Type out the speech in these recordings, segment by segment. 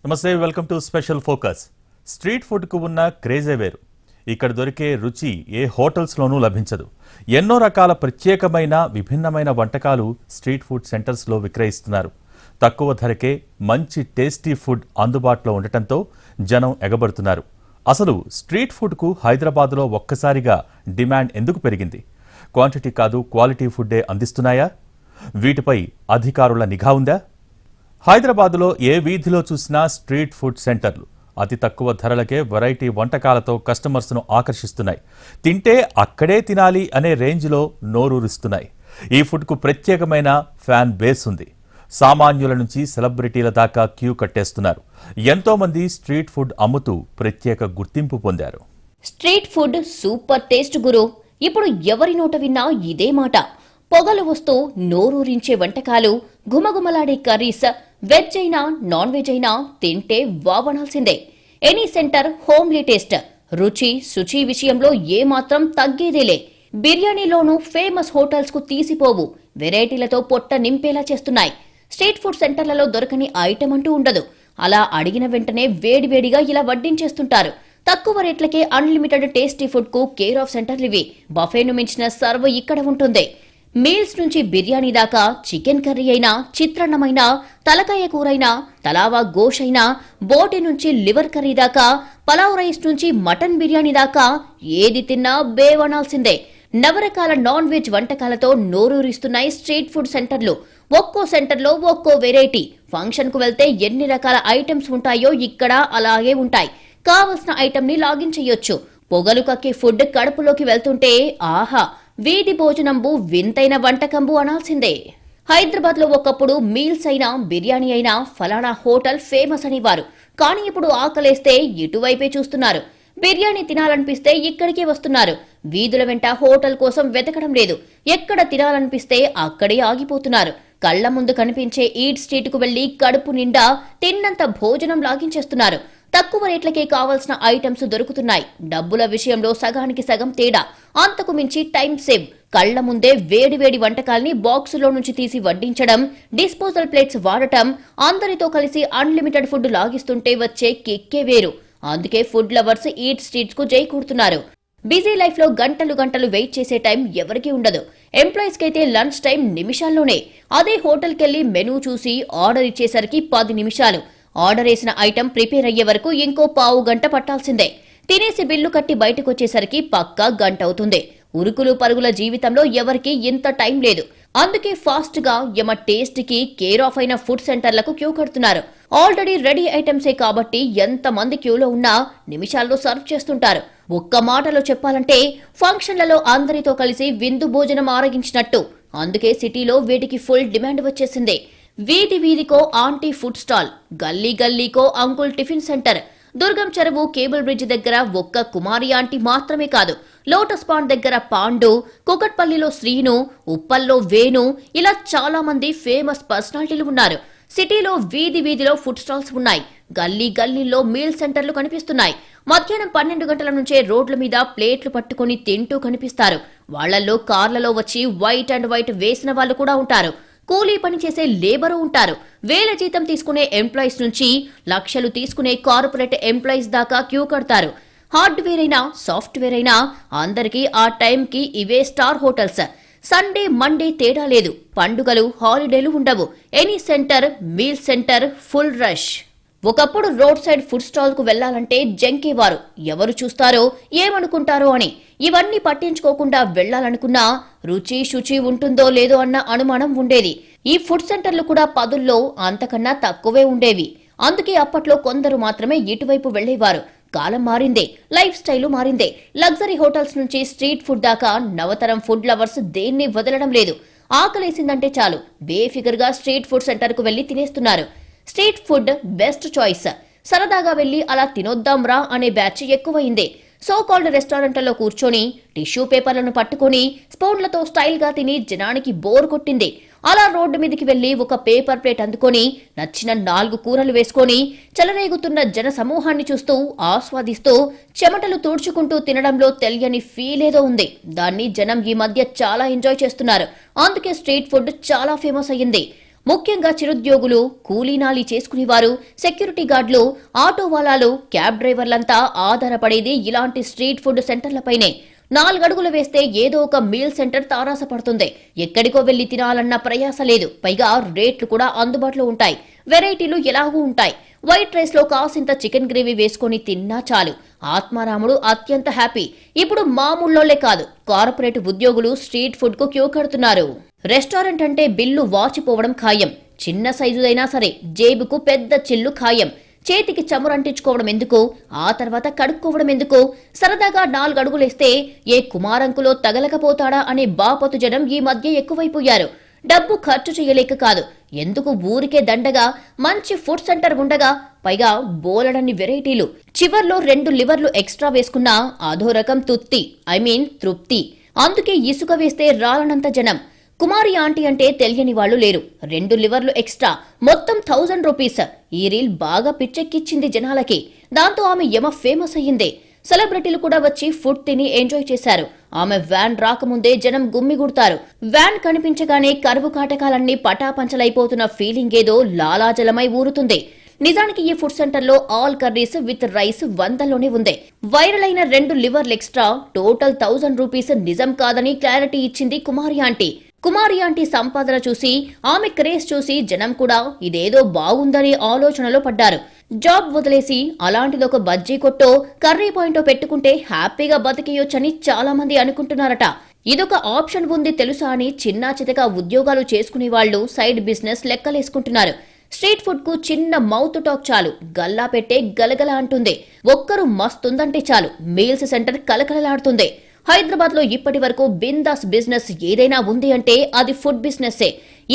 నమస్తే, welcome to special focus. Street ఫుడ్కు ఉన్న క్రేజే వేరు. ఇక్కడ దొరికే రుచి ఏ హోటల్స్లోనూ లభించదు. ఎన్నో రకాల ప్రత్యేకమైన విభిన్నమైన వంటకాలు స్ట్రీట్ ఫుడ్ సెంటర్స్లో విక్రయిస్తున్నారు. తక్కువ ధరకే మంచి టేస్టీ ఫుడ్ అందుబాటులో ఉండటంతో జనం ఎగబడుతున్నారు. అసలు స్ట్రీట్ ఫుడ్కు హైదరాబాద్లో ఒక్కసారిగా డిమాండ్ ఎందుకు పెరిగింది? క్వాంటిటీ కాదు, క్వాలిటీ ఫుడ్డే అందిస్తున్నాయా? వీటిపై అధికారుల నిఘా ఉందా? హైదరాబాద్లో ఏ వీధిలో చూసినా స్ట్రీట్ ఫుడ్ సెంటర్లు అతి తక్కువ ధరలకే వెరైటీ వంటకాలతో కస్టమర్స్ను ఆకర్షిస్తున్నాయి. తింటే అక్కడే తినాలి అనే రేంజ్లో నోరూరిస్తున్నాయి. ఈ ఫుడ్కు ప్రత్యేకమైన ఫ్యాన్ బేస్ ఉంది. సామాన్యుల నుంచి సెలబ్రిటీల దాకా క్యూ కట్టేస్తున్నారు. ఎంతో మంది స్ట్రీట్ ఫుడ్ అమ్ముతూ ప్రత్యేక గుర్తింపు పొందారు. స్ట్రీట్ ఫుడ్ సూపర్ టేస్ట్ గురు. ఇప్పుడు ఎవరి నోట విన్నా ఇదే మాట. పొగలు వస్తూ నోరూరించే వంటకాలు, గుమగుమలాడే కర్రీస్, వెజ్ అయినా నాన్ వెజ్ అయినా తింటే వావనాల్సిందే. Any centre homely taste. రుచి శుచి విషయంలో ఏమాత్రం తగ్గేదేలే. బిర్యానీలోనూ ఫేమస్ హోటల్స్ కు తీసిపోవు. వెరైటీలతో పొట్ట నింపేలా చేస్తున్నాయి. స్ట్రీట్ ఫుడ్ సెంటర్లలో దొరకని ఐటమ్ అంటూ ఉండదు. అలా అడిగిన వెంటనే వేడివేడిగా ఇలా వడ్డించేస్తుంటారు. తక్కువ రేట్లకే అన్లిమిటెడ్ టేస్టీ ఫుడ్ కు కేర్ ఆఫ్ సెంటర్లు ఇవి. బఫేను మించిన సర్వ్ ఇక్కడ ఉంటుంది. మీల్స్ నుంచి బిర్యానీ దాకా, చికెన్ కర్రీ అయినా, చిత్రాన్నమైనా, తలకాయ కూరైనా, తలావా గోష్ అయినా, బోటి నుంచి లివర్ కర్రీ దాకా, పలావ్ రైస్ నుంచి మటన్ బిర్యానీ దాకా ఏది తిన్నా బేవనాల్సిందే. నవరకాల నాన్ వెజ్ వంటకాలతో నోరూరిస్తున్నాయి స్ట్రీట్ ఫుడ్ సెంటర్లు. ఒక్కో సెంటర్లో ఒక్కో వెరైటీ. ఫంక్షన్ కు వెళ్తే ఎన్ని రకాల ఐటమ్స్ ఉంటాయో ఇక్కడ అలాగే ఉంటాయి. కావలసిన ఐటమ్ ని లాగిన్ చెయ్యొచ్చు. పొగలు కక్కే ఫుడ్ కడుపులోకి వెళ్తుంటే ఆహా, వీధి భోజనంబు వింతైన వంటకంబు అనాల్సిందే. హైదరాబాద్ లో ఒకప్పుడు మీల్స్ అయినా, బిర్యానీ అయినా ఫలానా హోటల్ ఫేమస్ అనేవారు. కానీ ఇప్పుడు ఆకలేస్తే ఇటువైపే చూస్తున్నారు. బిర్యానీ తినాలనిపిస్తే ఇక్కడికే వస్తున్నారు. వీధుల వెంట హోటల్ కోసం వెతకడం లేదు. ఎక్కడ తినాలనిపిస్తే అక్కడే ఆగిపోతున్నారు. కళ్ల ముందు కనిపించే ఈట్ స్ట్రీట్ కు వెళ్లి కడుపు నిండా తిన్నంత భోజనం లాగించేస్తున్నారు. తక్కువ రేట్లకే కావాల్సిన ఐటమ్స్ దొరుకుతున్నాయి. డబ్బుల విషయంలో సగానికి సగం తేడా. అంతకు మించి టైం సేవ్. కళ్ల ముందే వేడివేడి వంటకాల్ని బాక్సులో నుంచి తీసి వడ్డించడం, డిస్పోజల్ ప్లేట్స్ వాడటం, అందరితో కలిసి అన్లిమిటెడ్ ఫుడ్ లాగిస్తుంటే వచ్చే కిక్కే వేరు. అందుకే ఫుడ్ లవర్స్ ఈట్ స్ట్రీట్స్ కు జై కూడుతున్నారు. బిజీ లైఫ్ లో గంటలు గంటలు వెయిట్ చేసే టైం ఎవరికీ ఉండదు. ఎంప్లాయీస్ కైతే లంచ్ టైం నిమిషాల్లోనే. అదే హోటల్ కెళ్లి మెనూ చూసి ఆర్డర్ ఇచ్చేసరికి 10 నిమిషాలు. ఆర్డర్ వేసిన ఐటమ్ ప్రిపేర్ అయ్యే వరకు ఇంకో పావు గంట పట్టాల్సిందే. తినేసి బిల్లు కట్టి బయటకొచ్చేసరికి పక్కా గంట అవుతుంది. ఉరుకులు పరుగుల జీవితంలో ఎవరికి ఇంత టైం లేదు. అందుకే ఫాస్ట్ గా యమ టేస్ట్ కి కేర్ ఆఫ్ అయిన ఫుడ్ సెంటర్లకు క్యూ కడుతున్నారు. ఆల్రెడీ రెడీ ఐటమ్సే కాబట్టి ఎంత మంది క్యూలో ఉన్నా నిమిషాల్లో సర్వ్ చేస్తుంటారు. ఒక్క మాటలో చెప్పాలంటే ఫంక్షన్లలో అందరితో కలిసి విందు భోజనం ఆరగించినట్టు. అందుకే సిటీలో వీటికి ఫుల్ డిమాండ్ వచ్చేసింది. వీధి వీధికో ఆంటీ ఫుడ్ స్టాల్, గల్లీ గల్లీకో అంకుల్ టిఫిన్ సెంటర్. దుర్గం చెరువు కేబుల్ బ్రిడ్జ్ దగ్గర ఒక్క కుమారి ఆంటీ మాత్రమే కాదు, లోటస్ పాండ్ దగ్గర పాండు, కుకట్పల్లిలో శ్రీను, ఉప్పల్లో వేణు, ఇలా చాలా మంది ఫేమస్ పర్సనాలిటీలు ఉన్నారు. సిటీలో వీధి వీధిలో ఫుడ్ స్టాల్స్ ఉన్నాయి. గల్లీ గల్లీలో మీల్ సెంటర్లు కనిపిస్తున్నాయి. మధ్యాహ్నం 12 గంటల నుంచే రోడ్ల మీద ప్లేట్లు పట్టుకుని తింటూ కనిపిస్తారు. వాళ్లలో కార్లలో వచ్చి వైట్ అండ్ వైట్ వేసిన వాళ్ళు కూడా ఉంటారు. కూలీ పని చేసే లేబరు ఉంటారు. వేల జీతం తీసుకునే ఎంప్లాయీస్ నుంచి లక్షలు తీసుకునే కార్పొరేట్ ఎంప్లాయీస్ దాకా క్యూ కడతారు. హార్డ్వేర్ అయినా, సాఫ్ట్వేర్ అయినా అందరికీ ఆ టైంకి ఇవే స్టార్ హోటల్స్. సండే మండే తేడా లేదు. పండుగలు హాలిడేలు ఉండవు. Any centre meal centre full rush. ఒకప్పుడు రోడ్ సైడ్ ఫుడ్ స్టాల్ కు వెళ్లాలంటే జంకేవారు. ఎవరు చూస్తారో ఏమనుకుంటారో అని. ఇవన్నీ పట్టించుకోకుండా వెళ్లాలనుకున్నా రుచి శుచి ఉంటుందో లేదో అన్న అనుమానం ఉండేది. ఈ ఫుడ్ సెంటర్లు కూడా 10లో అంతకన్నా తక్కువే ఉండేవి. అందుకే అప్పట్లో కొందరు మాత్రమే ఇటువైపు వెళ్లేవారు. కాలం మారిందే, లైఫ్ స్టైలు మారిందే. లగ్జరీ హోటల్స్ నుంచి స్ట్రీట్ ఫుడ్ దాకా నవతరం ఫుడ్ లవర్స్ దేన్ని వదలడం లేదు. ఆకలేసిందంటే చాలు బేఫిగర్ గా స్ట్రీట్ ఫుడ్ సెంటర్ కు వెళ్లి తినేస్తున్నారు. Street food best choice. సరదాగా వెళ్లి అలా తినొద్దాంరా అనే బ్యాచ్ ఎక్కువైంది. సో కాల్డ్ రెస్టారెంట్లలో కూర్చొని టిష్యూ పేపర్లను పట్టుకుని స్పూన్లతో స్టైల్ గా తిని జనానికి బోర్ కొట్టింది. అలా రోడ్డు మీదకి వెళ్లి ఒక పేపర్ ప్లేట్ అందుకొని నచ్చిన 4 కూరలు వేసుకొని చెలరేగుతున్న జన సమూహాన్ని చూస్తూ ఆస్వాదిస్తూ చెమటలు తూడ్చుకుంటూ తినడంలో తెలియని ఫీల్ ఏదో ఉంది. దాన్ని జనం ఈ మధ్య చాలా ఎంజాయ్ చేస్తున్నారు. అందుకే స్ట్రీట్ ఫుడ్ చాలా ఫేమస్ అయ్యింది. ముఖ్యంగా చిరుద్యోగులు, కూలీనాలి చేసుకునేవారు, సెక్యూరిటీ గార్డులు, ఆటో వాలాలు, క్యాబ్ డ్రైవర్లంతా ఆధారపడేది ఇలాంటి స్ట్రీట్ ఫుడ్ సెంటర్లపైనే. 4 అడుగులు వేస్తే ఏదో ఒక మీల్ సెంటర్ తారాసపడుతుంది. ఎక్కడికో వెళ్లి తినాలన్న ప్రయాస లేదు. పైగా రేట్లు కూడా అందుబాటులో ఉంటాయి. వెరైటీలు ఎలాగూ ఉంటాయి. వైట్ రైస్ లో కాసింత చికెన్ గ్రేవీ వేసుకొని తిన్నా చాలు. ఆత్మారాముడు అత్యంత హ్యాపీ. ఇప్పుడు మామూళ్లోలే కాదు, కార్పొరేట్ ఉద్యోగులు స్ట్రీట్ ఫుడ్ కు క్యూ కడుతున్నారు. రెస్టారెంట్ అంటే బిల్లు వాచిపోవడం ఖాయం. చిన్న సైజుదైనా సరే జేబుకు పెద్ద చిల్లు ఖాయం. చేతికి చమురంటించుకోవడం ఎందుకు, ఆ తర్వాత కడుక్కోవడం ఎందుకు, సరదాగా 4 అడుగులేస్తే ఏ కుమారంకులో తగలకపోతాడా అనే బాపతు జనం ఈ మధ్య ఎక్కువైపోయారు. డబ్బు ఖర్చు చేయలేక కాదు, ఎందుకు ఊరికే దండగా మంచి ఫుడ్ సెంటర్ ఉండగా పైగా బోలెడన్ని వెరైటీలు. చివర్లో 2 లివర్లు ఎక్స్ట్రా వేసుకున్నా అదో రకం తృప్తి. అందుకే ఇసుక వేస్తే రాలనంత జనం. కుమారి ఆంటీ అంటే తెలియని వాళ్లు లేరు. 2 లివర్లు ఎక్స్ట్రా, మొత్తం 1000 రూపీస్. ఈ రీల్ బాగా పిచ్చెక్కిచ్చింది జనాలకి. దాంతో ఆమె యమ ఫేమస్ అయ్యింది. సెలబ్రిటీలు కూడా వచ్చి ఫుడ్ తిని ఎంజాయ్ చేశారు. ఆమె వ్యాన్ రాకముందే జనం గుమ్మిగుడతారు. వ్యాన్ కనిపించగానే కరువు కాటకాలన్నీ పటాపంచలైపోతున్న ఫీలింగ్ ఏదో లాలాజలమై ఊరుతుంది. నిజానికి ఈ ఫుడ్ సెంటర్ లో ఆల్ కర్రీస్ విత్ రైస్ 100లోనే ఉంది. వైరల్ అయిన 2 లివర్లు ఎక్స్ట్రా, టోటల్ 1000 రూపీస్ నిజం కాదని క్లారిటీ ఇచ్చింది కుమారి ఆంటీ. కుమారి ఆంటీ సంపాదన చూసి, ఆమె క్రేజ్ చూసి జనం కూడా ఇదేదో బాగుందనే ఆలోచనలో పడ్డారు. జాబ్ వదిలేసి అలాంటిదొక బజ్జీ కొట్టో, కర్రీ పాయింటో పెట్టుకుంటే హ్యాపీగా బతికేయొచ్చని చాలా మంది అనుకుంటున్నారట. ఇదొక ఆప్షన్ ఉంది తెలుసా అని చిన్నా చితక ఉద్యోగాలు చేసుకునే వాళ్లు సైడ్ బిజినెస్ లెక్కలేసుకుంటున్నారు. స్ట్రీట్ ఫుడ్ కు చిన్న మౌత్ టాక్ చాలు, గల్లా పెట్టే గలగల అంటుంది. ఒక్కరు మస్తుందంటే చాలు, మీల్స్ సెంటర్ కలకలలాడుతుంది. హైదరాబాద్ లో ఇప్పటి వరకు బిందాస్ బిజినెస్ ఏదైనా ఉంది అంటే అది ఫుడ్ బిజినెస్సే.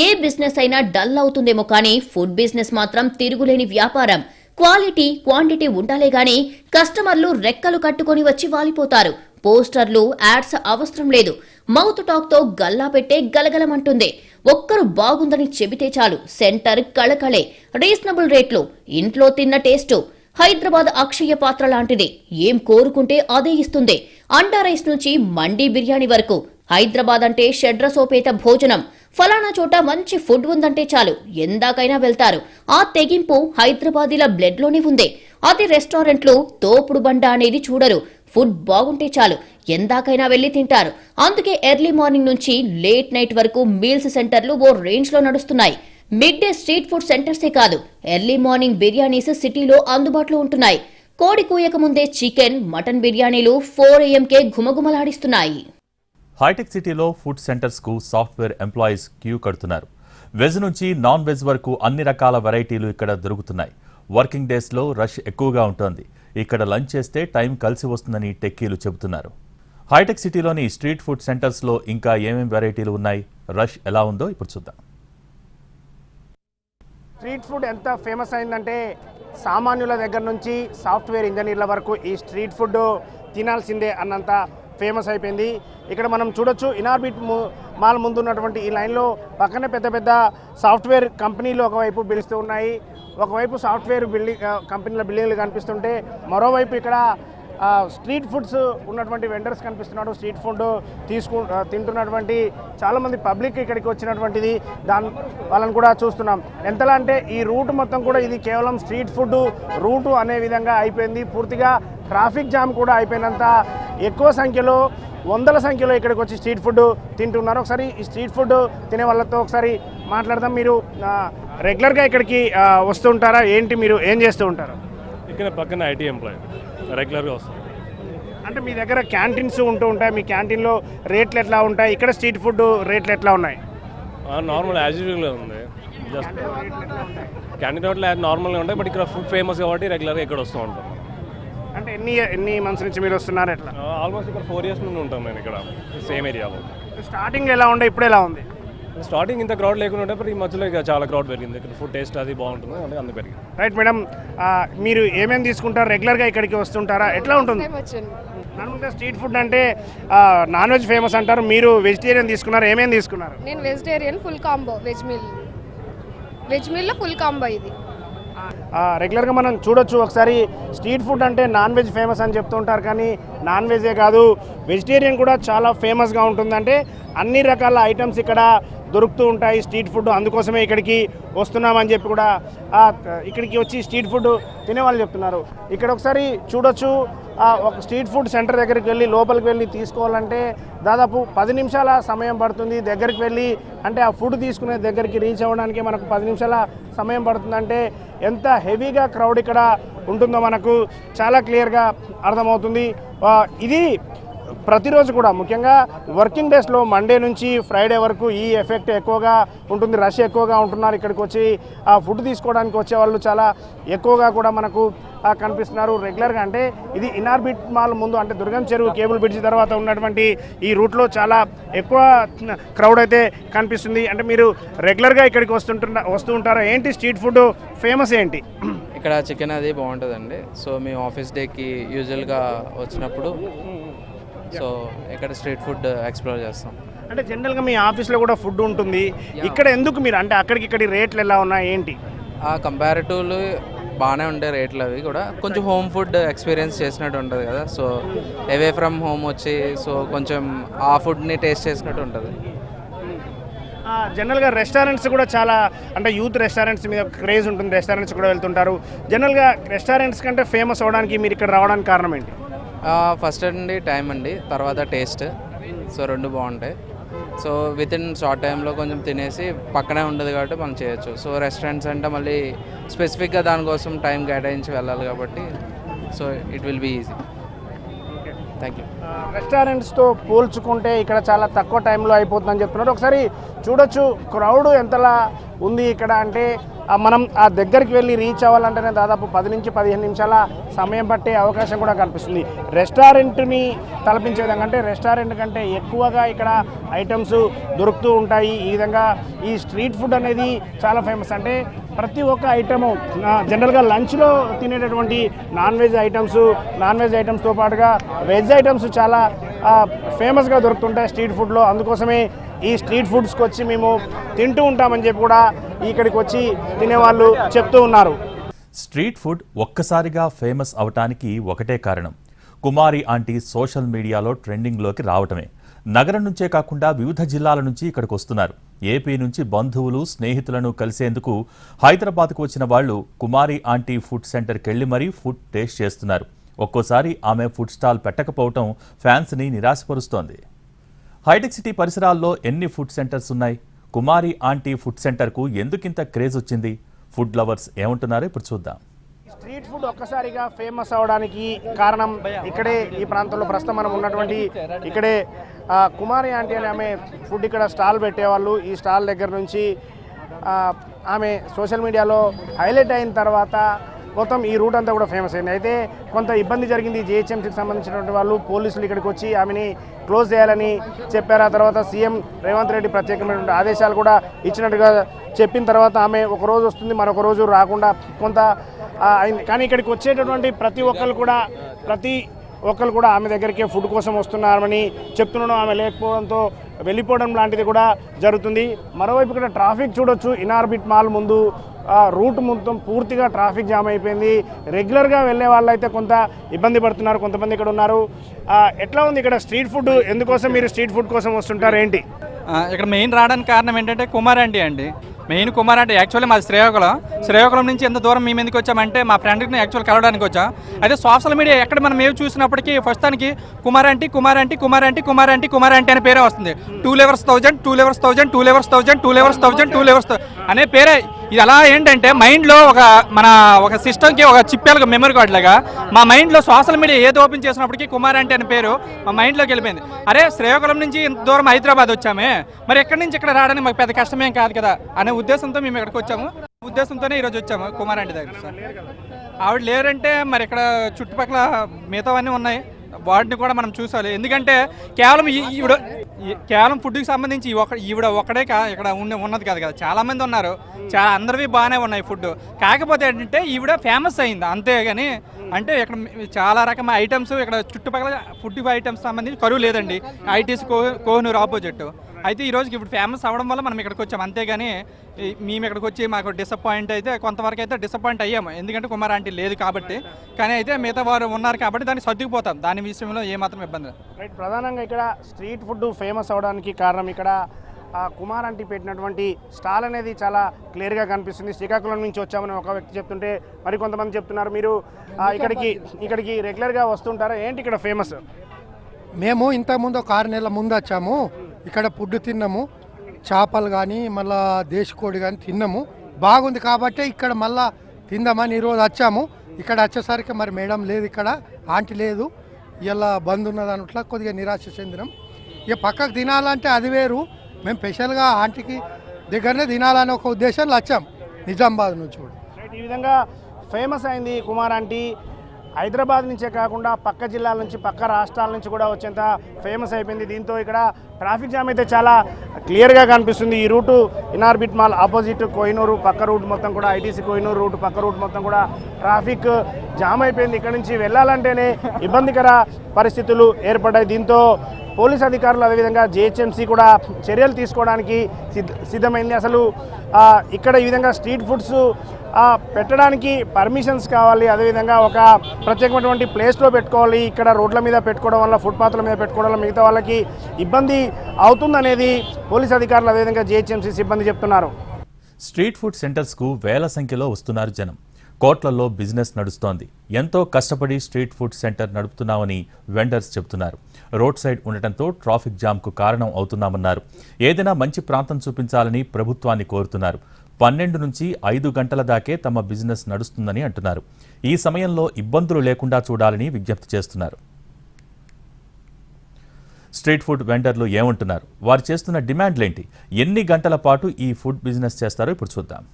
ఏ బిజినెస్ అయినా డల్ అవుతుందేమో కానీ ఫుడ్ బిజినెస్ మాత్రం తిరుగులేని వ్యాపారం. క్వాలిటీ, క్వాంటిటీ ఉండాలే గాని కస్టమర్లు రెక్కలు కట్టుకొని వచ్చి వాలిపోతారు. పోస్టర్లు, యాడ్స్ అవసరం లేదు. మౌత్ టాక్ తో గల్లా పెట్టే గలగలమంటుంది. ఒక్కరు బాగుందని చెబితే చాలు, సెంటర్ కళకళే. రీజనబుల్ రేట్లు, ఇంట్లో తిన్న టేస్టు. హైదరాబాద్ అక్షయ పాత్ర లాంటిది. ఏం కోరుకుంటే అదే ఇస్తుంది. అండా రైస్ నుంచి మండీ బిర్యానీ వరకు. హైదరాబాద్ అంటే షడ్రసోపేత భోజనం. ఫలానా చోట మంచి ఫుడ్ ఉందంటే చాలు, ఎందాకైనా వెళ్తారు. ఆ తెగింపు హైదరాబాదీల బ్లడ్ లోనే ఉంది. అది రెస్టారెంట్లు, తోపుడు బండ అనేది చూడరు. ఫుడ్ బాగుంటే చాలు, ఎందాకైనా వెళ్లి తింటారు. అందుకే ఎర్లీ మార్నింగ్ నుంచి లేట్ నైట్ వరకు మీల్స్ సెంటర్లు ఓ రేంజ్ లో నడుస్తున్నాయి. మిడ్ డే స్ట్రీట్ ఫుడ్ సెంటర్సే కాదు, ఎర్లీ మార్నింగ్ బిర్యానీస్ సిటీలో అందుబాటులో ఉంటున్నాయి. కోడి కూయక ముందే చికెన్, మటన్ బిర్యానీలు 4 AM ఘుమఘుమలాడిస్తున్నాయి. హైటెక్ సిటీలో ఫుడ్ సెంటర్స్ కు సాఫ్ట్వేర్ ఎంప్లాయీస్ క్యూ కడుతున్నారు. వెజ్ నుంచి నాన్ వెజ్ వరకు అన్ని రకాల వెరైటీలు ఇక్కడ దొరుకుతున్నాయి. వర్కింగ్ డేస్ లో రష్ ఎక్కువగా ఉంటుంది. ఇక్కడ లంచ్ చేస్తే టైం కలిసి వస్తుందని టెక్కీలు చెబుతున్నారు. హైటెక్ సిటీలోని స్ట్రీట్ ఫుడ్ సెంటర్స్ లో ఇంకా ఏమేం వెరైటీలు ఉన్నాయి, రష్ ఎలా ఉందో ఇప్పుడు చూద్దాం. స్ట్రీట్ ఫుడ్ ఎంత ఫేమస్ అయిందంటే సామాన్యుల దగ్గర నుంచి సాఫ్ట్వేర్ ఇంజనీర్ల వరకు ఈ స్ట్రీట్ ఫుడ్ తినాల్సిందే అన్నంత ఫేమస్ అయిపోయింది. ఇక్కడ మనం చూడొచ్చు, ఇనార్బిట్ మాల్ ముందు ఉన్నటువంటి ఈ లైన్లో పక్కనే పెద్ద పెద్ద సాఫ్ట్వేర్ కంపెనీలు ఒకవైపు పిలుస్తూ ఉన్నాయి. ఒకవైపు సాఫ్ట్వేర్ కంపెనీల బిల్డింగ్లు కనిపిస్తుంటే, మరోవైపు ఇక్కడ స్ట్రీట్ ఫుడ్స్ ఉన్నటువంటి వెండర్స్ కనిపిస్తున్నాడు. స్ట్రీట్ ఫుడ్ తింటున్నటువంటి చాలామంది పబ్లిక్ ఇక్కడికి వచ్చినటువంటిది, వాళ్ళని కూడా చూస్తున్నాం. ఎంతలా అంటే ఈ రూట్ మొత్తం కూడా ఇది కేవలం స్ట్రీట్ ఫుడ్ రూటు అనే విధంగా అయిపోయింది. పూర్తిగా ట్రాఫిక్ జామ్ కూడా అయిపోయినంత ఎక్కువ సంఖ్యలో, వందల సంఖ్యలో ఇక్కడికి వచ్చి స్ట్రీట్ ఫుడ్ తింటున్నారు. ఒకసారి ఈ స్ట్రీట్ ఫుడ్ తినే వాళ్ళతో ఒకసారి మాట్లాడదాం. మీరు రెగ్యులర్గా ఇక్కడికి వస్తూ ఉంటారా ఏంటి, మీరు ఏం చేస్తూ ఉంటారు? ఇక్కడ పక్కన ఐటీ ఎంప్లాయీ, రెగ్యులర్గా వస్తాం. అంటే మీ దగ్గర క్యాంటీన్స్ ఉంటూ ఉంటాయి, మీ క్యాంటీన్లో రేట్లు ఎట్లా ఉంటాయి, ఇక్కడ స్ట్రీట్ ఫుడ్ రేట్లు ఎట్లా ఉన్నాయి? నార్మల్ యాజ్ యూజువల్గా ఉంది. జస్ట్ క్యాంటీన్ హోటల్ నార్మల్గా ఉంటాయి, బట్ ఇక్కడ ఫుడ్ ఫేమస్ కాబట్టి రెగ్యులర్గా ఇక్కడ వస్తూ ఉంటాం. అంటే ఎన్ని మంత్స్ నుంచి మీరు వస్తున్నారు? ఎట్లా? ఆల్మోస్ట్ ఇక్కడ 4 years నుండి ఉంటాం నేను ఇక్కడ సేమ్ ఏరియాలో. స్టార్టింగ్ ఎలా ఉండే, ఇప్పుడు ఎలా ఉంది? స్టార్టింగ్ ఇంత క్రౌడ్ లేకుండా ఉంటే, బట్ ఈ మధ్యలో ఇక చాలా క్రౌడ్ పెరిగింది. ఇక్కడ ఫుడ్ టేస్ట్ అది బాగుంటుంది, అంటే అందుకు పెరిగింది. రైట్ మేడం, మీరు ఏమేమి తీసుకుంటారు? రెగ్యులర్గా ఇక్కడికి వస్తుంటారా? ఎట్లా ఉంటుంది? నార్మల్గా స్ట్రీట్ ఫుడ్ అంటే నాన్ వెజ్ ఫేమస్ అంటారు, మీరు వెజిటేరియన్ తీసుకున్నారు, ఏమేమి తీసుకున్నారు? నేను వెజిటేరియన్ ఫుల్ కాంబో, వెజ్ మీల్లో ఫుల్ కాంబో ఇది. రెగ్యులర్గా మనం చూడొచ్చు, ఒకసారి స్ట్రీట్ ఫుడ్ అంటే నాన్ వెజ్ ఫేమస్ అని చెప్తూ ఉంటారు, కానీ నాన్ వెజే కాదు వెజిటేరియన్ కూడా చాలా ఫేమస్గా ఉంటుంది. అంటే అన్ని రకాల ఐటమ్స్ ఇక్కడ దొరుకుతూ ఉంటాయి స్ట్రీట్ ఫుడ్, అందుకోసమే ఇక్కడికి వస్తున్నామని చెప్పి కూడా ఇక్కడికి వచ్చి స్ట్రీట్ ఫుడ్ తినేవాళ్ళు చెప్తున్నారు. ఇక్కడ ఒకసారి చూడొచ్చు, ఒక స్ట్రీట్ ఫుడ్ సెంటర్ దగ్గరికి వెళ్ళి లోపలికి వెళ్ళి తీసుకోవాలంటే దాదాపు 10 నిమిషాల సమయం పడుతుంది. దగ్గరికి వెళ్ళి అంటే ఆ ఫుడ్ తీసుకునే దగ్గరికి రీచ్ అవ్వడానికి మనకు 10 నిమిషాల సమయం పడుతుందంటే ఎంత హెవీగా క్రౌడ్ ఇక్కడ ఉంటుందో మనకు చాలా క్లియర్గా అర్థమవుతుంది. ఇది ప్రతిరోజు కూడా ముఖ్యంగా వర్కింగ్ డేస్లో మండే నుంచి ఫ్రైడే వరకు ఈ ఎఫెక్ట్ ఎక్కువగా ఉంటుంది, రష్ ఎక్కువగా ఉంటున్నారు. ఇక్కడికి వచ్చి ఆ ఫుడ్ తీసుకోవడానికి వచ్చే వాళ్ళు చాలా ఎక్కువగా కూడా మనకు కనిపిస్తున్నారు రెగ్యులర్గా. అంటే ఇది ఇనార్బిట్ మాల్ ముందు అంటే దుర్గం చెరువు కేబుల్ బ్రిడ్జ్ తర్వాత ఉన్నటువంటి ఈ రూట్లో చాలా ఎక్కువ క్రౌడ్ అయితే కనిపిస్తుంది. అంటే మీరు రెగ్యులర్గా ఇక్కడికి వస్తూ ఉంటారా? ఏంటి స్ట్రీట్ ఫుడ్ ఫేమస్ ఏంటి? ఇక్కడ చికెన్ అది బాగుంటుందండి. సో మేము ఆఫీస్ డేకి యూజువల్గా వచ్చినప్పుడు సో ఇక్కడ స్ట్రీట్ ఫుడ్ ఎక్స్ప్లోర్ చేస్తాం. అంటే జనరల్గా మీ ఆఫీస్లో కూడా ఫుడ్ ఉంటుంది, ఇక్కడ ఎందుకు మీరు అంటే అక్కడికి ఇక్కడి రేట్లు ఎలా ఉన్నాయి ఏంటి? కంపారిటివ్లీ బాగానే ఉండే రేట్లు, అవి కూడా కొంచెం హోమ్ ఫుడ్ ఎక్స్పీరియన్స్ చేసినట్టు ఉంటుంది కదా. సో అవే ఫ్రమ్ హోమ్ వచ్చి సో కొంచెం ఆ ఫుడ్ని టేస్ట్ చేసినట్టు ఉంటుంది. జనరల్గా రెస్టారెంట్స్ కూడా చాలా అంటే యూత్ రెస్టారెంట్స్ మీద క్రేజ్ ఉంటుంది, రెస్టారెంట్స్ కూడా వెళ్తుంటారు. జనరల్గా రెస్టారెంట్స్ కంటే ఫేమస్ అవ్వడానికి మీరు ఇక్కడ రావడానికి కారణం ఏంటి? ఫస్ట్ అండి టైం అండి, తర్వాత టేస్ట్. సో రెండు బాగుంటాయి. సో విత్ ఇన్ షార్ట్ టైంలో కొంచెం తినేసి పక్కనే ఉండదు కాబట్టి మనం చేయొచ్చు. సో రెస్టారెంట్స్ అంటే మళ్ళీ స్పెసిఫిక్గా దానికోసం టైం కేటాయించి వెళ్ళాలి కాబట్టి so it will be easy. Thank you. రెస్టారెంట్స్తో పోల్చుకుంటే ఇక్కడ చాలా తక్కువ టైంలో అయిపోతుందని చెప్తున్నారు. ఒకసారి చూడొచ్చు క్రౌడ్ ఎంతలా ఉంది ఇక్కడ. అంటే మనం ఆ దగ్గరికి వెళ్ళి రీచ్ అవ్వాలంటేనే దాదాపు 10 నుంచి 15 నిమిషాల సమయం పట్టే అవకాశం కూడా కనిపిస్తుంది. రెస్టారెంట్ని తలపించే విధంగా అంటే రెస్టారెంట్ కంటే ఎక్కువగా ఇక్కడ ఐటమ్స్ దొరుకుతూ ఉంటాయి. ఈ విధంగా ఈ స్ట్రీట్ ఫుడ్ అనేది చాలా ఫేమస్. అంటే ప్రతి ఒక్క ఐటము జనరల్గా లంచ్లో తినేటటువంటి నాన్ వెజ్ ఐటమ్స్తో పాటుగా వెజ్ ఐటమ్స్ చాలా ఫేమస్గా దొరుకుతుంటాయి స్ట్రీట్ ఫుడ్లో. అందుకోసమే ఈ స్ట్రీట్ ఫుడ్స్కి వచ్చి మేము తింటూ ఉంటామని చెప్పి కూడా ఇక్కడికి వచ్చి తినేవాళ్ళు చెప్తూ ఉన్నారు. స్ట్రీట్ ఫుడ్ ఒక్కసారిగా ఫేమస్ అవటానికి ఒకటే కారణం, కుమారి ఆంటీ సోషల్ మీడియాలో ట్రెండింగ్లోకి రావటమే. నగరం నుంచే కాకుండా వివిధ జిల్లాల నుంచి ఇక్కడికి వస్తున్నారు. ఏపీ నుంచి బంధువులు స్నేహితులను కలిసేందుకు హైదరాబాద్కు వచ్చిన వాళ్ళు కుమారి ఆంటీ ఫుడ్ సెంటర్కి వెళ్ళి మరీ ఫుడ్ టేస్ట్ చేస్తున్నారు. ఒక్కోసారి ఆమె ఫుడ్ స్టాల్ పెట్టకపోవటం ఫ్యాన్స్ని నిరాశపరుస్తోంది. హైటెక్ సిటీ పరిసరాల్లో ఎన్ని ఫుడ్ సెంటర్స్ ఉన్నాయి? కుమారి ఆంటీ ఫుడ్ సెంటర్కు ఎందుకింత క్రేజ్ వచ్చింది? ఫుడ్ లవర్స్ ఏమంటున్నారో ఇప్పుడు చూద్దాం. స్ట్రీట్ ఫుడ్ ఒక్కసారిగా ఫేమస్ అవడానికి కారణం ఇక్కడే ఈ ప్రాంతంలో ప్రస్తుతం మనం ఉన్నటువంటి ఇక్కడే కుమారి ఆంటీ అని ఆమె ఫుడ్ ఇక్కడ స్టాల్ పెట్టేవాళ్ళు. ఈ స్టాల్ దగ్గర నుంచి ఆమె సోషల్ మీడియాలో హైలైట్ అయిన తర్వాత మొత్తం ఈ రూట్ అంతా కూడా ఫేమస్ అయింది. అయితే కొంత ఇబ్బంది జరిగింది. జిహెచ్ఎంసీకి సంబంధించినటువంటి వాళ్ళు పోలీసులు ఇక్కడికి వచ్చి ఆమెని క్లోజ్ చేయాలని చెప్పారు. ఆ తర్వాత సీఎం రేవంత్ రెడ్డి ప్రత్యేకమైనటువంటి ఆదేశాలు కూడా ఇచ్చినట్టుగా చెప్పిన తర్వాత ఆమె ఒక రోజు వస్తుంది, మరొక రోజు రాకుండా కొంత అయింది. కానీ ఇక్కడికి వచ్చేటటువంటి ప్రతి ఒక్కరు కూడా ఆమె దగ్గరికి ఫుడ్ కోసం వస్తున్నారని చెప్తున్నాను. ఆమె లేకపోవడంతో వెళ్ళిపోవడం లాంటిది కూడా జరుగుతుంది. మరోవైపు ఇక్కడ ట్రాఫిక్ చూడొచ్చు. ఇనార్బిట్ మాల్ ముందు రూట్ మొత్తం పూర్తిగా ట్రాఫిక్ జామ్ అయిపోయింది. రెగ్యులర్గా వెళ్ళే వాళ్ళు అయితే కొంత ఇబ్బంది పడుతున్నారు, కొంతమంది ఇక్కడ ఉన్నారు. ఎట్లా ఉంది ఇక్కడ స్ట్రీట్ ఫుడ్? ఎందుకోసం మీరు స్ట్రీట్ ఫుడ్ కోసం వస్తుంటారు ఏంటి? ఇక్కడ మెయిన్ రావడానికి కారణం ఏంటంటే కుమార్ ఆంటీ అండి. మెయిన్ కుమార్ ఆంటీ యాక్చువల్లీ మాది శ్రేయోకులం నుంచి ఎంత దూరం మేము ఎందుకు వచ్చామంటే మా ఫ్రెండ్ని యాక్చువల్ కలవడానికి వచ్చాం. అయితే సోషల్ మీడియా ఎక్కడ మనం మేము చూసినప్పటికీ ఫస్ట్ దానికి కుమార్ ఆంటీ అనే పేరే వస్తుంది. 2 levers 1000 అనే పేరే. ఇది అలా ఏంటంటే మైండ్లో ఒక సిస్టమ్కి ఒక చిప్పేలకు మెమరీ కార్డ్ లాగా మా మైండ్లో సోషల్ మీడియా ఏది ఓపెన్ చేసినప్పటికీ కుమార్ ఆంటీ అనే పేరు మా మైండ్లోకి వెళ్ళిపోయింది. అరే శ్రేయోకులం నుంచి ఇంత దూరం హైదరాబాద్ వచ్చామే, మరి ఎక్కడి నుంచి ఇక్కడ రావడానికి మాకు పెద్ద కష్టమేం కాదు కదా అనే ఉద్దేశంతో మేము ఇక్కడికి వచ్చాము. ఉద్దేశంతోనే ఈరోజు వచ్చాము కుమార్ ఆంటీ దగ్గర. ఆవిడ లేరంటే మరి ఇక్కడ చుట్టుపక్కల మిగతావన్నీ ఉన్నాయి, వాటిని కూడా మనం చూసాలి. ఎందుకంటే కేవలం ఫుడ్కి సంబంధించి ఈవిడ ఒక్కడే ఇక్కడ ఉన్నది కాదు కదా, చాలామంది ఉన్నారు, అందరివి బాగానే ఉన్నాయి ఫుడ్. కాకపోతే ఏంటంటే ఈవిడ ఫేమస్ అయింది అంతేగాని అంటే ఇక్కడ చాలా రకమైన ఐటమ్స్ ఇక్కడ చుట్టుపక్కల ఫుడ్ ఐటమ్స్ సంబంధించి కరువు లేదండి. ITC Kohenur opposite. అయితే ఈ రోజుకి ఇప్పుడు ఫేమస్ అవ్వడం వల్ల మనం ఇక్కడికి వచ్చాం అంతేగాని మేము ఇక్కడికి వచ్చి మాకు డిసప్పాయింట్ అయితే కొంతవరకు అయితే డిసప్పాయింట్ అయ్యాము, ఎందుకంటే కుమార్ ఆంటీ లేదు కాబట్టి. కానీ అయితే మిగతా వారు ఉన్నారు కాబట్టి దాన్ని సర్దుకుపోతాం, దాని విషయంలో ఏమాత్రం ఇబ్బంది లేదు. రైట్. ప్రధానంగా ఇక్కడ స్ట్రీట్ ఫుడ్ ఫేమస్ అవడానికి కారణం ఇక్కడ కుమార్ ఆంటీ పెట్టినటువంటి స్టాల్ అనేది చాలా క్లియర్గా కనిపిస్తుంది. శ్రీకాకుళం నుంచి వచ్చామని ఒక వ్యక్తి చెప్తుంటే మరికొంతమంది చెప్తున్నారు. మీరు ఇక్కడికి రెగ్యులర్గా వస్తుంటారా? ఏంటి ఇక్కడ ఫేమస్? మేము ఇంతకుముందు ఒక 6 నెలల ముందు వచ్చాము. ఇక్కడ ఫుడ్ తిన్నాము, చేపలు కానీ మళ్ళా దేశకోడి కానీ తిన్నాము. బాగుంది కాబట్టి ఇక్కడ మళ్ళా తిందామని ఈరోజు వచ్చాము. ఇక్కడ వచ్చేసరికి మరి మేడం లేదు, ఇక్కడ ఆంటీ లేదు, ఇలా బంద్ ఉన్నది అన్నట్లా కొద్దిగా నిరాశ చెందినాం. ఇక పక్కకు తినాలంటే అది వేరు. మేము స్పెషల్గా ఆంటీకి దగ్గరనే తినాలనే ఒక ఉద్దేశంలో వచ్చాం నిజామాబాద్ నుంచి కూడా. ఈ విధంగా ఫేమస్ అయింది కుమార్ ఆంటీ. హైదరాబాద్ నుంచే కాకుండా పక్క జిల్లాల నుంచి, పక్క రాష్ట్రాల నుంచి కూడా వచ్చేంత ఫేమస్ అయిపోయింది. దీంతో ఇక్కడ ట్రాఫిక్ జామ్ అయితే చాలా క్లియర్గా కనిపిస్తుంది. ఈ route Inorbit mall opposite Kohinoor పక్క రూట్ మొత్తం కూడా, ఐటీసీ కోహినూరు రూట్ పక్క రూట్ మొత్తం కూడా ట్రాఫిక్ జామ్ అయిపోయింది. ఇక్కడ నుంచి వెళ్ళాలంటేనే ఇబ్బందికర పరిస్థితులు ఏర్పడ్డాయి. దీంతో పోలీస్ అధికారులు అదేవిధంగా జిహెచ్ఎంసీ కూడా చర్యలు తీసుకోవడానికి సిద్ధమైంది. అసలు ఇక్కడ ఈ విధంగా స్ట్రీట్ ఫుడ్స్ పెట్టడానికి పర్మిషన్స్ కావాలి, అదేవిధంగా ఒక ప్రత్యేకమైనటువంటి ప్లేస్లో పెట్టుకోవాలి. ఇక్కడ రోడ్ల మీద పెట్టుకోవడం వల్ల, ఫుట్పాత్ల మీద పెట్టుకోవడం వల్ల మిగతా వాళ్ళకి ఇబ్బంది అవుతుందనేది పోలీస్ అధికారులు అదేవిధంగా జిహెచ్ఎంసీ సిబ్బంది చెప్తున్నారు. స్ట్రీట్ ఫుడ్ సెంటర్స్కు వేల సంఖ్యలో వస్తున్నారు జనం. కోట్లలో బిజినెస్ నడుస్తోంది. ఎంతో కష్టపడి స్ట్రీట్ ఫుడ్ సెంటర్ నడుపుతున్నామని వెండర్స్ చెబుతున్నారు. రోడ్ సైడ్ ఉండటంతో ట్రాఫిక్ జామ్కు కారణం అవుతున్నామన్నారు. ఏదైనా మంచి ప్రాంతం చూపించాలని ప్రభుత్వాన్ని కోరుతున్నారు. 12 నుంచి 5 గంటల దాకే తమ బిజినెస్ నడుస్తుందని అంటున్నారు. ఈ సమయంలో ఇబ్బందులు లేకుండా చూడాలని విజ్ఞప్తి చేస్తున్నారు. స్ట్రీట్ ఫుడ్ వెండర్లు ఏమంటున్నారు, వారు చేస్తున్న డిమాండ్లేంటి, ఎన్ని గంటల పాటు ఈ ఫుడ్ బిజినెస్ చేస్తారో ఇప్పుడు చూద్దాం.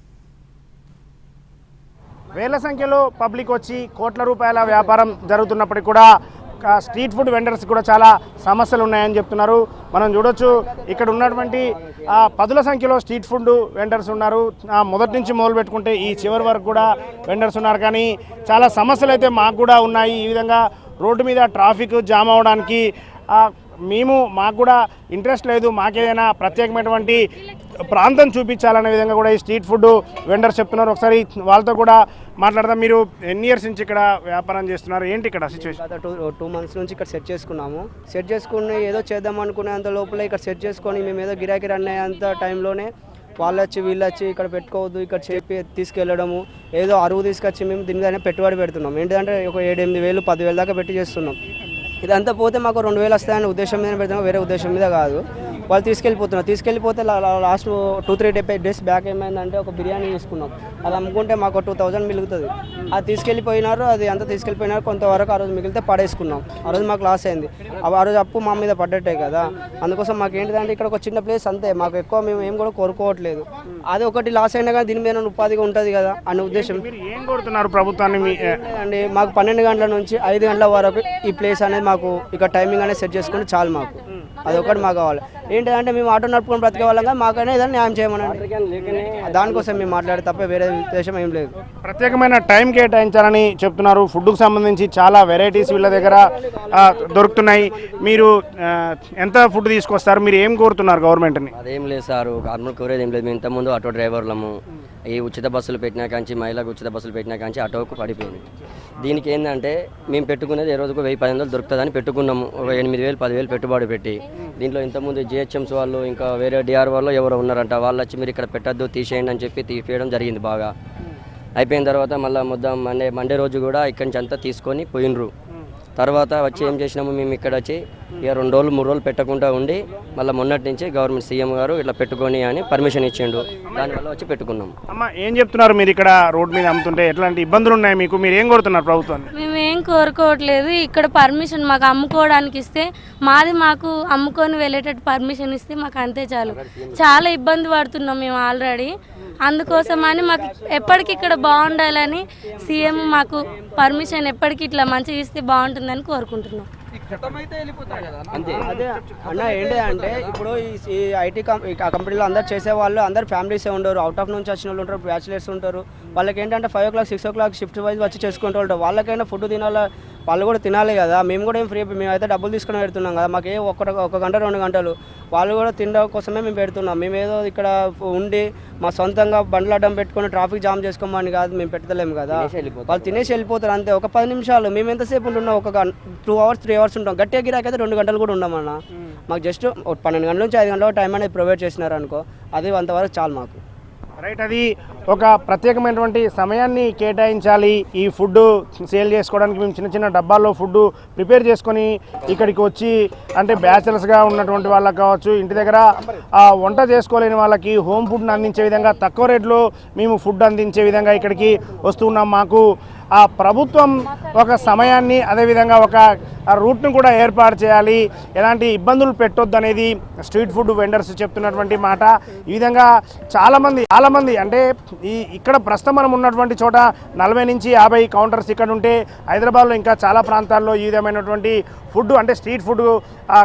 వేల సంఖ్యలో పబ్లిక్ వచ్చి కోట్ల రూపాయల వ్యాపారం జరుగుతున్నప్పటికీ కూడా స్ట్రీట్ ఫుడ్ వెండర్స్ కూడా చాలా సమస్యలు ఉన్నాయని చెప్తున్నారు. మనం చూడొచ్చు ఇక్కడ ఉన్నటువంటి పదుల సంఖ్యలో స్ట్రీట్ ఫుడ్ వెండర్స్ ఉన్నారు. మొదటి నుంచి మొదలు పెట్టుకుంటే ఈ చివరి వరకు కూడా వెండర్స్ ఉన్నారు. కానీ చాలా సమస్యలు అయితే మాకు కూడా ఉన్నాయి. ఈ విధంగా రోడ్డు మీద ట్రాఫిక్ జామ్ అవడానికి మాకు కూడా ఇంట్రెస్ట్ లేదు. మాకేదైనా ప్రత్యేకమైనటువంటి ప్రాంతం చూపించాలనే విధంగా కూడా ఈ స్ట్రీట్ ఫుడ్ వెండర్స్ చెప్తున్నారు. ఒకసారి వాళ్ళతో కూడా మాట్లాడదాం. మీరు ఎన్ని ఇయర్స్ నుంచి ఇక్కడ వ్యాపారం చేస్తున్నారు? ఏంటి ఇక్కడ సిచ్యువేషన్? గత 2 మంత్స్ నుంచి ఇక్కడ సెట్ చేసుకున్నాము. సెట్ చేసుకుని ఏదో చేద్దాం అనుకునేంత లోపల ఇక్కడ సెట్ చేసుకొని మేము ఏదో గిరాకీ అనేంత టైంలోనే వాళ్ళు వచ్చి వీళ్ళు వచ్చి ఇక్కడ పెట్టుకోవద్దు, ఇక్కడ చెప్పి తీసుకెళ్ళడము, ఏదో అరువు తీసుకొచ్చి మేము దీని మీద పెట్టుబడి పెడుతున్నాం. ఏంటంటే ఒక 7-8 వేలు 10,000 దాకా పెట్టి చేస్తున్నాం. ఇదంతా పోతే మాకు 2,000 వస్తాయనే ఉద్దేశం మీద పెడతాము, వేరే ఉద్దేశం మీద కాదు. వాళ్ళు తీసుకెళ్ళిపోతే లాస్ట్ 2-3 డేస్ బ్యాక్ ఏమైందంటే ఒక బిర్యానీ తీసుకున్నాం. అది అమ్ముకుంటే మాకు 2,000 మిగులుతుంది. అది తీసుకెళ్ళిపోయినారు. అది అంతా తీసుకెళ్ళిపోయినారు. కొంతవరకు ఆ రోజు మిగిలితే పడేసుకున్నాం. ఆ రోజు మాకు లాస్ అయింది. ఆ రోజు అప్పు మా మీద పడ్డట్టే కదా. అందుకోసం మాకు ఏంటిదంటే ఇక్కడ ఒక చిన్న ప్లేస్ అంతే, మాకు ఎక్కువ మేము ఏం కూడా కోరుకోవట్లేదు. అది ఒకటి లాస్ అయినా కానీ దీని మీద ఉపాధిగా ఉంటుంది కదా అనే ఉద్దేశం. మీరు ఏం కోరుతున్నారు ప్రభుత్వాన్ని? అండి మాకు 12 గంటల నుంచి 5 గంటల వరకు ఈ ప్లేస్ అనేది మాకు ఇక్కడ టైమింగ్ అనేది సెట్ చేసుకుంటే చాలు. మాకు అది ఒకటి మాకు కావాలి. ఏంటంటే మేము ఆటో నడుపుకొని బ్రతికే వాళ్ళం కానీ మాకైనా ఏదైనా న్యాయం చేయమనండి. దానికోసం మేము మాట్లాడే తప్ప వేరే ఉద్దేశం ఏం లేదు. ప్రత్యేకమైన టైం కేటాయించాలని చెప్తున్నారు. ఫుడ్కు సంబంధించి చాలా వెరైటీస్ వీళ్ళ దగ్గర దొరుకుతున్నాయి. మీరు ఎంత ఫుడ్ తీసుకొస్తారు? మీరు ఏం కోరుతున్నారు గవర్నమెంట్ని? అదేం లేదు సార్, నార్మల్ కోరేది ఏం లేదు. మేము ఇంతకుముందు ఆటో డ్రైవర్లము. ఈ ఉచిత బస్సులు పెట్టినా కాంచి, మహిళలకు ఉచిత బస్సులు పెట్టినా కాంచి ఆటోకు పడిపోయింది. దీనికి ఏంటంటే మేము పెట్టుకునేది ఏ రోజుకు 1,000-1,500 దొరుకుతుందని పెట్టుకున్నాము. ఒక 8,000-10,000 పెట్టుబడి పెట్టి. దీంట్లో ఇంతకుముందు జిహెచ్ఎంస్ వాళ్ళు ఇంకా వేరే డిఆర్ వాళ్ళు ఎవరో ఉన్నారంట. వాళ్ళు వచ్చి మీరు ఇక్కడ పెట్టద్దు, తీసేయండి అని చెప్పి తీసేయడం జరిగింది. బాగా అయిపోయిన తర్వాత మళ్ళీ మండే రోజు కూడా ఇక్కడి నుంచి అంతా తీసుకొని పోయినరు. తర్వాత వచ్చి ఏం చేసినాము, మేము ఇక్కడ వచ్చి ఇక 2 రోజులు 3 రోజులు పెట్టకుండా ఉండి మళ్ళీ మొన్నటి నుంచి గవర్నమెంట్ సీఎం గారు ఇట్లా పెట్టుకొని అని పర్మిషన్ ఇచ్చిండు. దానివల్ల వచ్చి పెట్టుకున్నాం. అమ్మ ఏం చెప్తున్నారు? మీరు ఇక్కడ రోడ్ మీద అమ్ముతుంటే ఎట్లాంటి ఇబ్బందులు ఉన్నాయి మీకు? మీరు ఏం కోరుతున్నారు ప్రభుత్వాన్ని? మేము ఏం కోరుకోవట్లేదు. ఇక్కడ పర్మిషన్ మాకు అమ్ముకోవడానికి ఇస్తే, మాకు అమ్ముకొని వెళ్ళేటట్టు పర్మిషన్ ఇస్తే మాకు అంతే చాలు. చాలా ఇబ్బంది పడుతున్నాం మేము ఆల్రెడీ. అందుకోసమని మాకు ఎప్పటికి ఇక్కడ బాగుండాలని సీఎం మాకు పర్మిషన్ ఎప్పటికి ఇట్లా మంచిగా ఇస్తే బాగుంటుందని కోరుకుంటున్నాం. అదే అన్న ఏంటంటే ఇప్పుడు ఈ ఐటీ కంపెనీలో అందరు చేసేవాళ్ళు అందరు ఫ్యామిలీసే ఉండరు. అవుట్ ఆఫ్ నుంచి వచ్చిన వాళ్ళు ఉంటారు, బ్యాచిలర్స్ ఉంటారు. వాళ్ళకి ఏంటంటే 5 o'clock 6 o'clock షిఫ్ట్ వైజ్ వచ్చి చేసుకుంటూ ఉంటారు. వాళ్ళకైనా ఫుడ్ తినాలి, వాళ్ళు కూడా తినాలి కదా. మేము కూడా ఏం ఫ్రీ, మేమైతే డబ్బులు తీసుకుని పెడుతున్నాం కదా. మాకు ఏ 1 గంట 2 గంటలు వాళ్ళు కూడా తినడం కోసమే మేము పెడుతున్నాం. మేము ఏదో ఇక్కడ ఉండి మా సొంతంగా బండ్లు అడ్డం పెట్టుకుని ట్రాఫిక్ జామ్ చేసుకోమని కాదు, మేము పెట్టలేము కదా. వాళ్ళు తినేసి వెళ్ళిపోతారు అంతే. ఒక 10 నిమిషాలు మేము ఎంతసేపు ఉంటున్నాం, ఒక 2 hours 3 hours కూర్చుంటాం. గట్టిగా గిరాకీ అయితే 2 గంటలు కూడా ఉండమన్న. మాకు జస్ట్ 12 గంటల నుంచి 5 గంటల టైం అనేది ప్రొవైడ్ చేసినారు అనుకో, అది అంతవరకు చాలు మాకు. రైట్, అది ఒక ప్రత్యేకమైనటువంటి సమయాన్ని కేటాయించాలి. ఈ ఫుడ్ సేల్ చేసుకోవడానికి మేము చిన్న చిన్న డబ్బాల్లో ఫుడ్ ప్రిపేర్ చేసుకొని ఇక్కడికి వచ్చి, అంటే బ్యాచిలర్స్గా ఉన్నటువంటి వాళ్ళకి కావచ్చు, ఇంటి దగ్గర వంట చేసుకోలేని వాళ్ళకి హోమ్ ఫుడ్ని అందించే విధంగా తక్కువ రేట్లో మేము ఫుడ్ అందించే విధంగా ఇక్కడికి వస్తున్నాం. మాకు ఆ ప్రభుత్వం ఒక సమయాన్ని, అదేవిధంగా ఒక రూట్ను కూడా ఏర్పాటు చేయాలి, ఎలాంటి ఇబ్బందులు పెట్టొద్దు అనేది స్ట్రీట్ ఫుడ్ వెండర్స్ చెప్తున్నటువంటి మాట. ఈ విధంగా చాలామంది అంటే ఇక్కడ ప్రస్తుతం మనం ఉన్నటువంటి చోట 40 నుంచి 50 కౌంటర్స్ ఇక్కడ ఉంటే, హైదరాబాద్లో ఇంకా చాలా ప్రాంతాల్లో ఈ విధమైనటువంటి ఫుడ్ అంటే స్ట్రీట్ ఫుడ్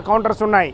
కౌంటర్స్ ఉన్నాయి.